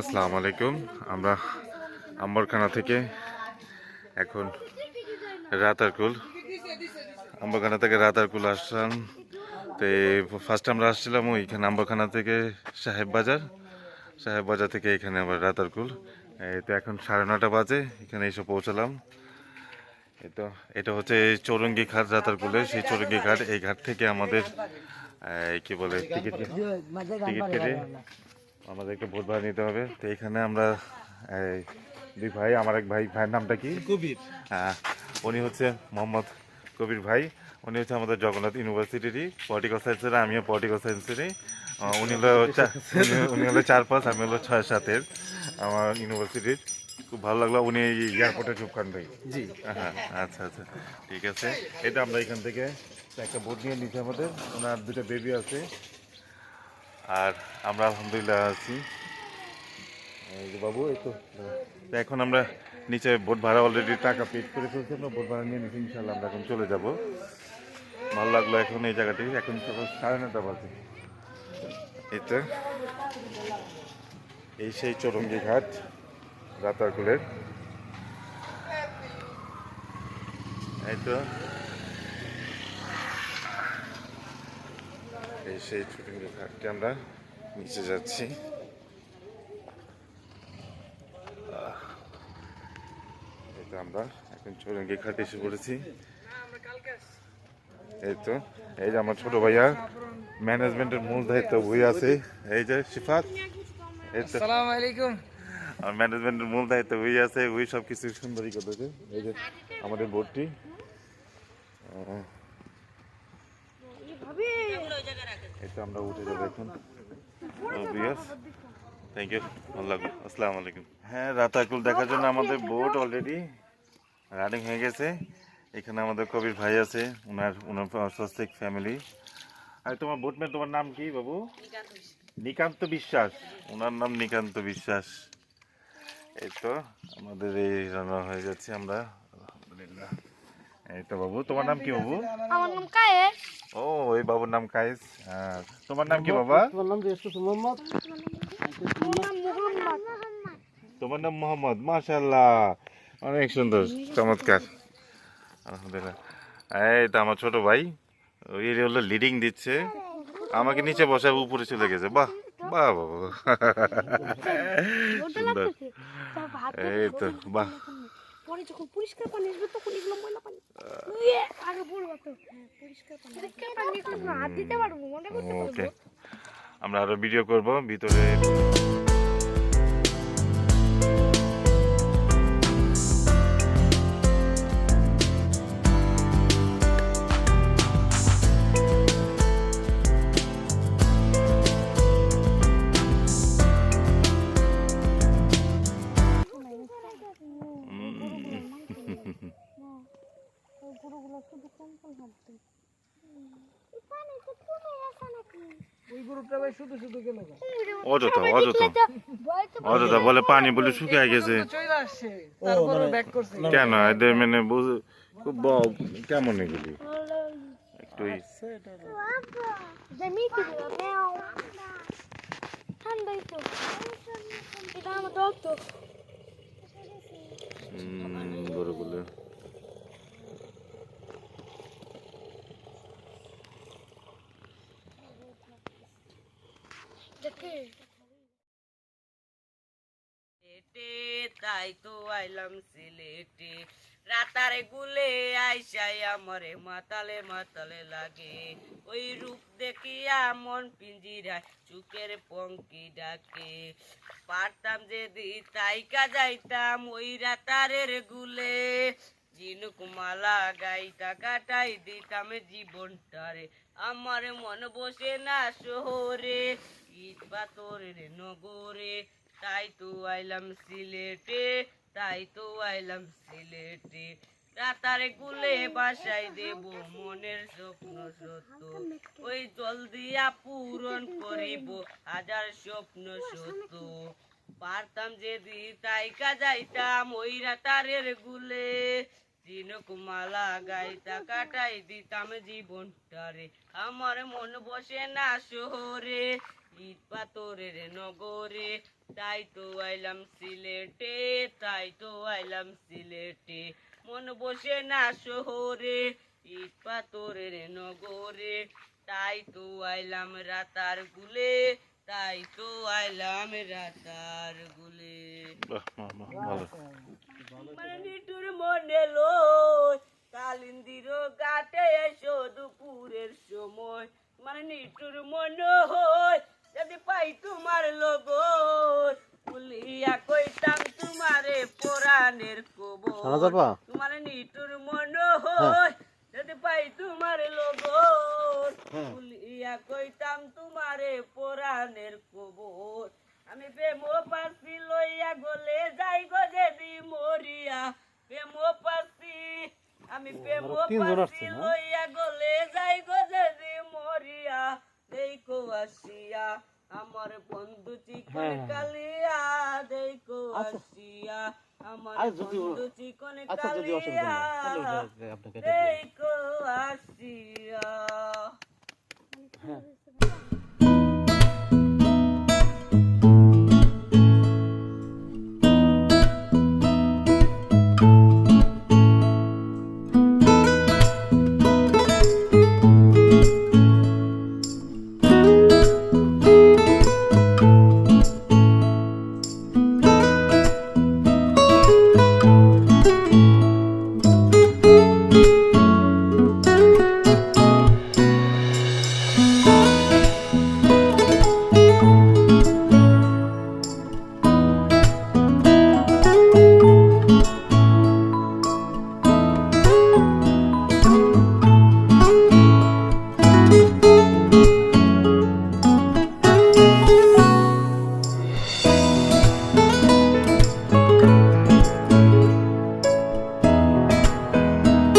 আসসালামু আলাইকুম। আমরা আম্বরখানা থেকে এখন রাতারকুল আসলাম। তো ফার্স্ট আমরা আসছিলাম ওইখানে আম্বরখানা থেকে সাহেব বাজার থেকে এখানে আবার রাতারকুল। তো এখন 9:30 বাজে, এখানে এসে পৌঁছালাম। তো এটা হচ্ছে চৌরঙ্গি ঘাট, রাতারকুলের সেই চৌরঙ্গি ঘাট। এই ঘাট থেকে আমাদের কি বলে টিকিট কেটে আমাদের একটা ভোট ভাড়া নিতে হবে। তো এখানে আমরা দুই ভাই, আমার এক ভাইয়ের নামটা কি? কবির। উনি হচ্ছে মোহাম্মদ কবির ভাই। উনি হচ্ছে আমাদের জগন্নাথ ইউনিভার্সিটিরই পলিটিক্যাল সায়েন্সের, আমিও পলিটিক্যাল সায়েন্সেরই। উনি হলো 4-5, আমি হলো 6-7-এর আমার ইউনিভার্সিটির। খুব ভালো লাগলো। উনি এয়ারপোর্টের চুপখান ভাই। জি, হ্যাঁ, আচ্ছা আচ্ছা, ঠিক আছে। এটা আমরা এখান থেকে একটা বোট নিয়ে নিচ্ছি। আমাদের ওনার 2টা বেবি আছে, আর আমরা আলহামদুলিল্লাহ আছি। এই যে বাবু, এই তো এখন আমরা নিচে বোট ভাড়া অলরেডি টাকা পেড করে ফেলছি। আমরা বোট ভাড়া নিয়ে নিচ্ছি, ইনশাল্লাহ আমরা এখন চলে যাব। ভালো লাগলো এখন এই জায়গাটি। এখন সকাল 9:30 বাজে। এটা এই সেই চৌরঙ্গি ঘাট রাতারকুলের। এই তো এই সেই চৌরঙ্গি ঘাটটি, আমরা নিচে যাচ্ছি। এই তো আমরা এখন চৌরঙ্গি ঘাটে এসে পড়েছি। এই তো এই যে আমার ছোট ভাইয়া ম্যানেজমেন্টের মূল দায়িত্ব বই আছে। এই যে সিফাত, আসসালামু আলাইকুম। আর ম্যানেজমেন্টের মূল দায়িত্ব ওই আছে, ওই সব কিছু সুন্দরই করতেছে। এই যে আমাদের বোর্ডটি, এই তো আমরা উঠে যাবো এখন। থ্যাংক ইউ, ভালো লাগলো। আসসালামু আলাইকুম। হ্যাঁ, রাতারকুল দেখার জন্য আমাদের বোট অলরেডি রানিং হয়ে গেছে। এখানে আমাদের কবির ভাই আছে, ওনার স্বস্তিক ফ্যামিলি। আর তোমার বোটম্যান, তোমার নাম কি বাবু? নিকান্ত বিশ্বাস। ওনার নাম নিকান্ত বিশ্বাস। এই তো আমাদের এই রান্না হয়ে যাচ্ছে আমরা, আলহামদুলিল্লাহ। এই তো বাবু, তোমার নাম কি বাবু? আমার নাম কায়েস। ও, এই বাবুর নাম কায়েস। হ্যাঁ, তোমার নাম কি বাবা? তোমার নাম মোহাম্মদ। তোমার নাম মোহাম্মদ। মাশাআল্লাহ, অনেক সুন্দর, চমৎকার, আলহামদুলিল্লাহ। এই তো আমার ছোট ভাই, ওই হলো লিডিং দিচ্ছে। আমাকে নিচে বসে উপরে চলে গেছে। বাহ বাহ বাহ, সুন্দর। এই তো বাহ। পরে যখন পরিষ্কার পানি আসবে তখন এগুলো ময়লা পানি আগে বলবো তো। পরিষ্কার পানি এগুলো হাত দিতে পারবো, মনে করতে পারবো। আমরা আরো ভিডিও করব ভিতরে। অযথা বলে পানি বলে শুকিয়ে গেছে। কেন এদের মানে খুব কেমন এগুলি একটু বড়গুলো। তাই তো আইলাম সিলেটে, রাতারে গুলে আইসাই আমারে মাতালে মাতালে লাগে। ওই রূপ দেখিয়া মন পিঞ্জিরায় চুকের পঙ্কি ডাকে। পারতাম যদি তাইকা যাইতাম ওই রাতারের গুলে, ঝিনুক মালা গাইতা কাটাই দিতাম জীবনটারে। আমার মন বসে না শহরে, ইট পাথরের নগরে। তাই তো আইলাম সিলেটে, তাই তো আইলাম সিলেটে। রাতারে গুলে বাসায় দেব মনের স্বপ্ন সত্য, ওই জল দিয়া পূরণ করিব হাজার স্বপ্ন সত্য। পারতাম যদি তাইকা যাইতাম ওই রাতারের গুলে, ঝিনুক মালা গাইতা কাটাই দিতাম জীবনটারে। আমার মন বসে না শহরে, ইট পাথরের নগরে। তাই তো আইলাম সিলেটে, তাই তো আইলাম সিলেটে, মন বসে না শহরে, ইট পাথরের নগরে, তাই তো আইলাম রাতার গুলে, তাই তো আইলাম রাতার গুলে। বাহ, বাহ, বাহ, ভালো। মানে নিটুর মনে লই কালিন্দির ঘাটে এসো দুপুরের সময়, মানে নিটুর মনে হয় যদি পাই তোমার লগর, বলিয়া কইতাম তোমারে পরাণের কবর, তোমার নিটুর মনে হয় যদি পাই তোমার লগর, বলিয়া কইতাম তোমারে পরাণের কবর, আমি প্রেম পাশি লইয়া গলে যাই গো যেদি মরিয়া, প্রেম পাশি আমি প্রেম পাশি লইয়া গলে যাই গো যেদি মরিয়া, দেখো আসিয়া আমার বন্ধু চিকন কালিয়া, দেখো আসিয়া আমার বন্ধু চিকন কালিয়া, দেখো আসিয়া।